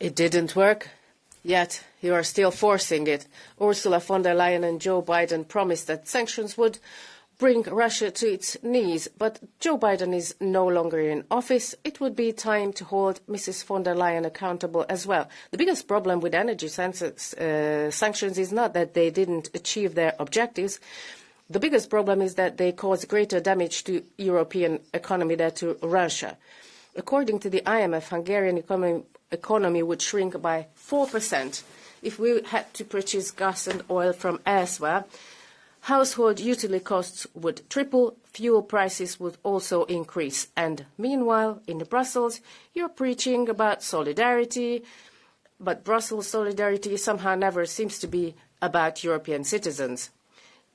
It didn't work, yet you are still forcing it. Ursula von der Leyen and Joe Biden promised that sanctions would bring Russia to its knees, but Joe Biden is no longer in office. It would be time to hold Mrs. von der Leyen accountable as well. The biggest problem with energy sanctions is not that they didn't achieve their objectives. The biggest problem is that they cause greater damage to European economy than to Russia. According to the IMF, Hungarian economy would shrink by 4% if we had to purchase gas and oil from elsewhere. Household utility costs would triple, fuel prices would also increase. And meanwhile, in Brussels, you're preaching about solidarity, but Brussels solidarity somehow never seems to be about European citizens.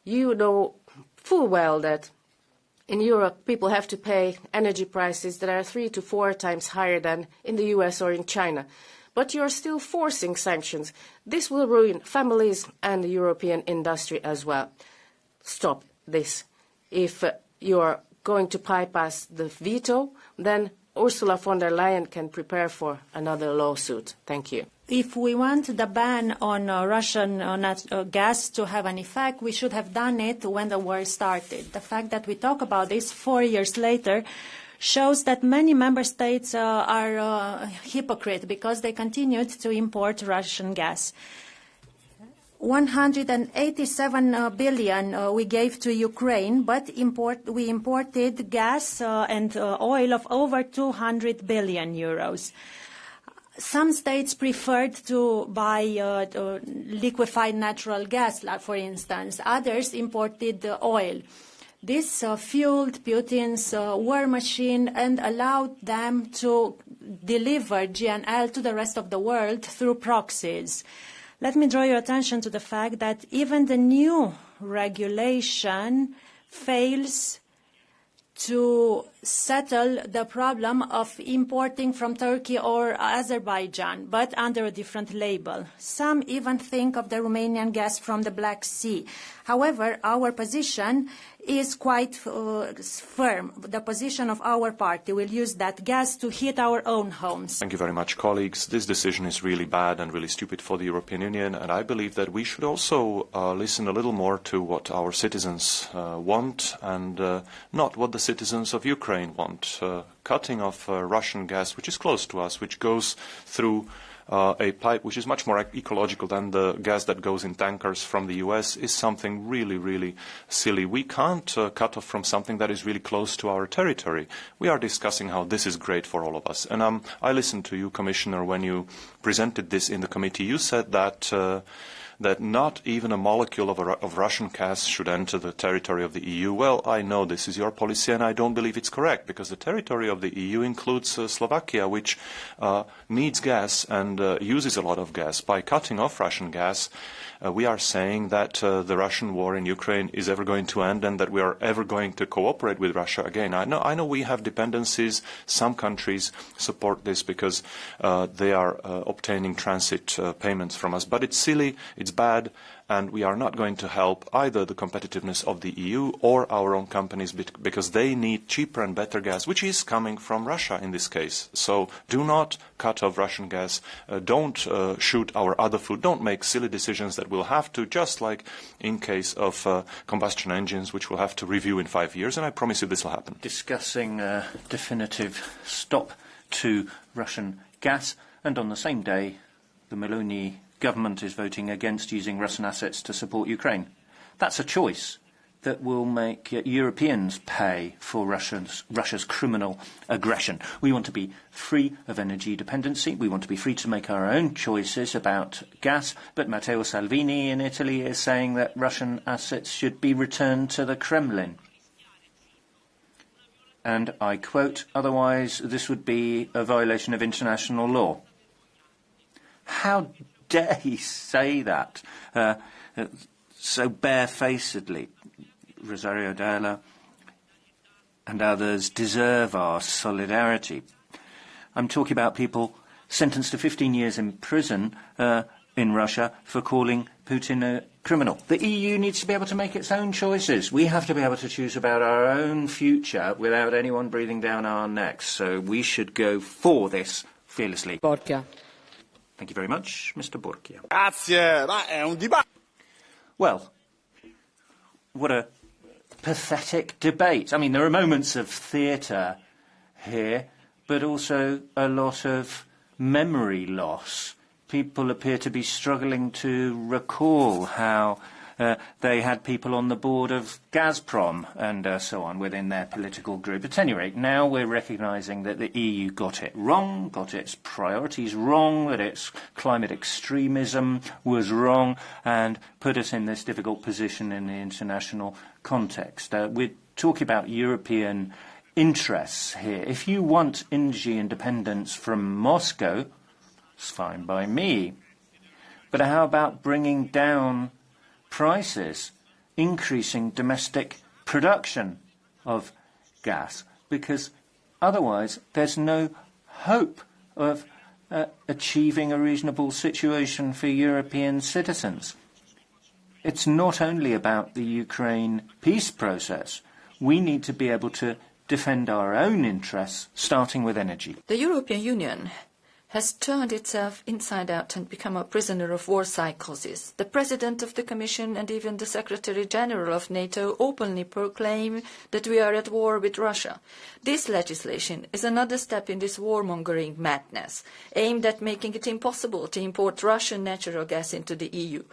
You know full well that in Europe, people have to pay energy prices that are 3 to 4 times higher than in the US or in China. But you are still forcing sanctions. This will ruin families and the European industry as well. Stop this. If you are going to bypass the veto, then Ursula von der Leyen can prepare for another lawsuit. Thank you. If we want the ban on Russian gas to have an effect, we should have done it when the war started. The fact that we talk about this 4 years later shows that many member states are hypocrite because they continued to import Russian gas. 187 billion we gave to Ukraine, but we imported gas and oil of over 200 billion euros. Some states preferred to buy liquefied natural gas, for instance. Others imported oil. This fueled Putin's war machine and allowed them to deliver GNL to the rest of the world through proxies. Let me draw your attention to the fact that even the new regulation fails to settle the problem of importing from Turkey or Azerbaijan, but under a different label. Some even think of the Romanian gas from the Black Sea. However, our position is quite firm. The position of our party will use that gas to heat our own homes. Thank you very much, colleagues. This decision is really bad and really stupid for the European Union, and I believe that we should also listen a little more to what our citizens want and not what the citizens of Ukraine want. Cutting off Russian gas, which is close to us, which goes through a pipe which is much more ecological than the gas that goes in tankers from the US, is something really, really silly. We can't cut off from something that is really close to our territory. We are discussing how this is great for all of us. And I listened to you, Commissioner, when you presented this in the committee. You said that that not even a molecule of Russian gas should enter the territory of the EU. Well, I know this is your policy, and I don't believe it's correct, because the territory of the EU includes Slovakia, which needs gas and uses a lot of gas. By cutting off Russian gas, we are saying that the Russian war in Ukraine is ever going to end and that we are ever going to cooperate with Russia again. I know we have dependencies. Some countries support this because they are obtaining transit payments from us. But it's silly, it's bad, and we are not going to help either the competitiveness of the EU or our own companies because they need cheaper and better gas, which is coming from Russia in this case. So do not cut off Russian gas. Don't shoot our other food. Don't make silly decisions that we'll have to, just like in case of combustion engines, which we'll have to review in 5 years, and I promise you this will happen. Discussing a definitive stop to Russian gas, and on the same day, the Meloni government is voting against using Russian assets to support Ukraine. That's a choice that will make Europeans pay for Russia's criminal aggression. We want to be free of energy dependency. We want to be free to make our own choices about gas. But Matteo Salvini in Italy is saying that Russian assets should be returned to the Kremlin. And I quote, otherwise this would be a violation of international law. How dare he say that so barefacedly? Rosario Della and others deserve our solidarity. I'm talking about people sentenced to 15 years in prison in Russia for calling Putin a criminal. The EU needs to be able to make its own choices. We have to be able to choose about our own future without anyone breathing down our necks. So we should go for this fearlessly. Thank you very much, Mr. Borchia. Grazie, ma è un dibattito. Well, what a pathetic debate. I mean, there are moments of theatre here, but also a lot of memory loss. People appear to be struggling to recall how they had people on the board of Gazprom and so on within their political group. At any rate, now we're recognising that the EU got it wrong, got its priorities wrong, that its climate extremism was wrong, and put us in this difficult position in the international context. We're talking about European interests here. If you want energy independence from Moscow, it's fine by me. But how about bringing down prices, increasing domestic production of gas? Because otherwise there's no hope of achieving a reasonable situation for European citizens. It's not only about the Ukraine peace process. We need to be able to defend our own interests, starting with energy. The European Union has turned itself inside out and become a prisoner of war psychosis. The President of the Commission and even the Secretary General of NATO openly proclaim that we are at war with Russia. This legislation is another step in this warmongering madness, aimed at making it impossible to import Russian natural gas into the EU.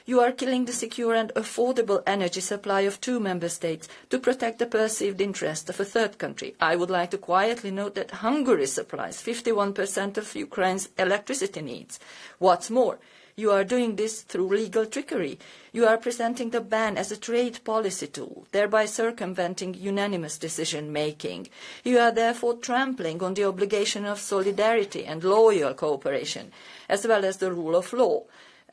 You are killing the secure and affordable energy supply of 2 member states to protect the perceived interest of a third country. I would like to quietly note that Hungary supplies 51% of Ukraine's electricity needs. What's more, you are doing this through legal trickery. You are presenting the ban as a trade policy tool, thereby circumventing unanimous decision-making. You are therefore trampling on the obligation of solidarity and loyal cooperation, as well as the rule of law.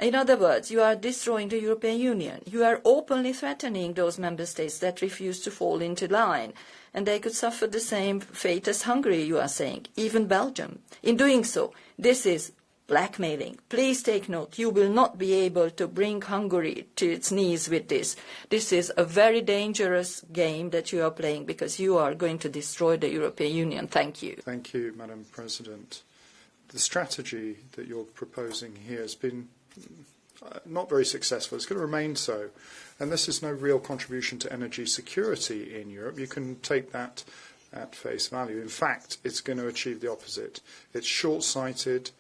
In other words, you are destroying the European Union. You are openly threatening those member states that refuse to fall into line. And they could suffer the same fate as Hungary, you are saying, even Belgium. In doing so, this is blackmailing. Please take note, you will not be able to bring Hungary to its knees with this. This is a very dangerous game that you are playing because you are going to destroy the European Union. Thank you. Thank you, Madam President. The strategy that you're proposing here has been not very successful. It's going to remain so. And this is no real contribution to energy security in Europe. You can take that at face value. In fact, it's going to achieve the opposite. It's short-sighted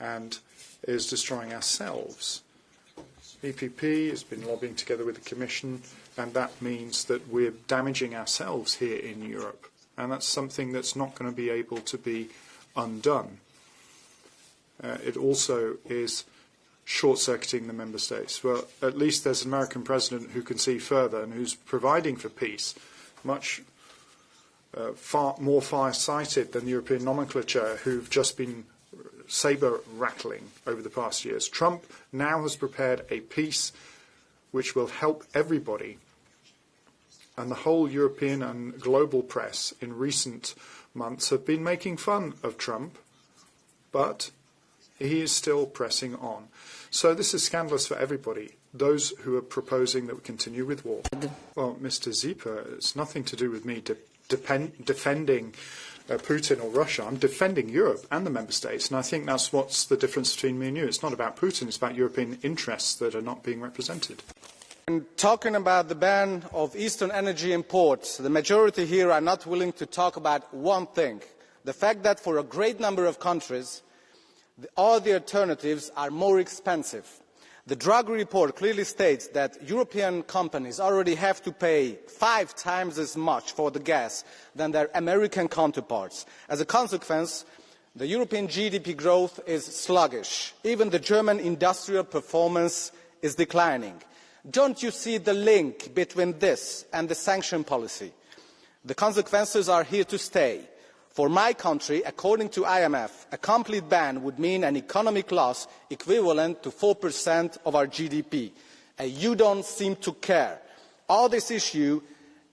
and is destroying ourselves. EPP has been lobbying together with the Commission, and that means that we're damaging ourselves here in Europe. And that's something that's not going to be able to be undone. It also is short-circuiting the member states. Well, at least there's an American president who can see further and who's providing for peace, much far more far-sighted than the European nomenclature who've just been saber-rattling over the past years. Trump now has prepared a peace which will help everybody. And the whole European and global press in recent months have been making fun of Trump, but he is still pressing on. So this is scandalous for everybody, those who are proposing that we continue with war. Well, Mr. Zieper, it's nothing to do with me defending Putin or Russia. I'm defending Europe and the member states, and I think that's what's the difference between me and you. It's not about Putin, it's about European interests that are not being represented. And talking about the ban of Eastern energy imports, the majority here are not willing to talk about one thing, the fact that for a great number of countries, all the alternatives are more expensive. The Draghi report clearly states that European companies already have to pay 5 times as much for the gas than their American counterparts. As a consequence, the European GDP growth is sluggish. Even the German industrial performance is declining. Don't you see the link between this and the sanction policy? The consequences are here to stay. For my country, according to IMF, a complete ban would mean an economic loss equivalent to 4% of our GDP. And you don't seem to care. All this issue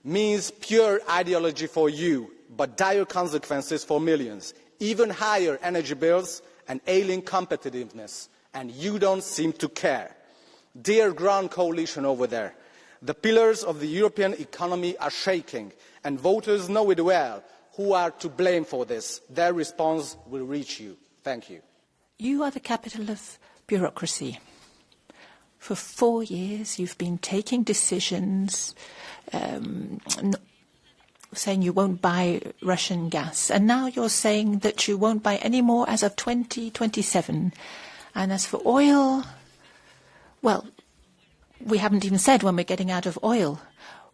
means pure ideology for you, but dire consequences for millions. Even higher energy bills and ailing competitiveness. And you don't seem to care. Dear Grand Coalition over there, the pillars of the European economy are shaking, and voters know it well. Who are to blame for this? Their response will reach you. Thank you. You are the capital of bureaucracy. For 4 years, you've been taking decisions, saying you won't buy Russian gas. And now you're saying that you won't buy any more as of 2027. And as for oil, well, we haven't even said when we're getting out of oil.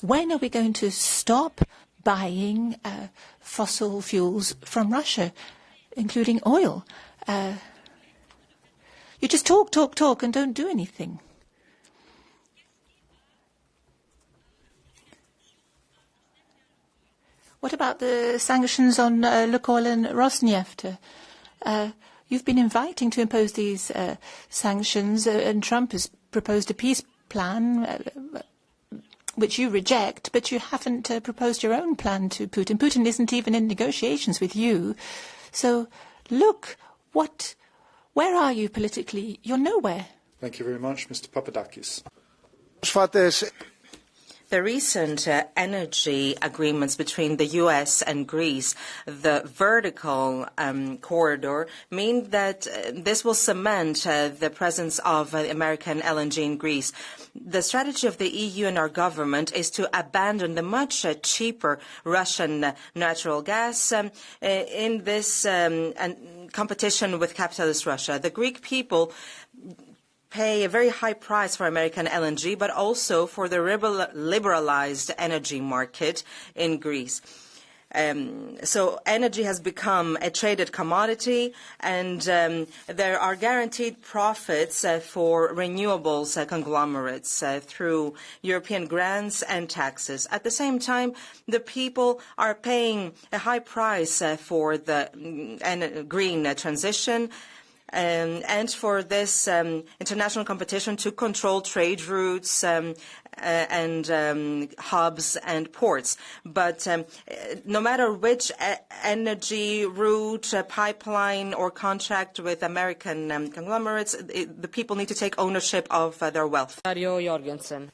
When are we going to stop buying fossil fuels from Russia, including oil? You just talk, and don't do anything. What about the sanctions on Lukoil and Rosneft? You've been inviting to impose these sanctions, and Trump has proposed a peace plan, which you reject, but you haven't proposed your own plan to Putin. Putin isn't even in negotiations with you. So, look, where are you politically? You're nowhere. Thank you very much, Mr. Papadakis. The recent energy agreements between the U.S. and Greece, the vertical corridor, mean that this will cement the presence of American LNG in Greece. The strategy of the EU and our government is to abandon the much cheaper Russian natural gas in this competition with capitalist Russia. The Greek people pay a very high price for American LNG, but also for the liberalized energy market in Greece. So energy has become a traded commodity, and there are guaranteed profits for renewables conglomerates through European grants and taxes. At the same time, the people are paying a high price for the green transition, and for this international competition to control trade routes and hubs and ports. But no matter which energy route, pipeline or contract with American conglomerates, the people need to take ownership of their wealth. Jorgensen.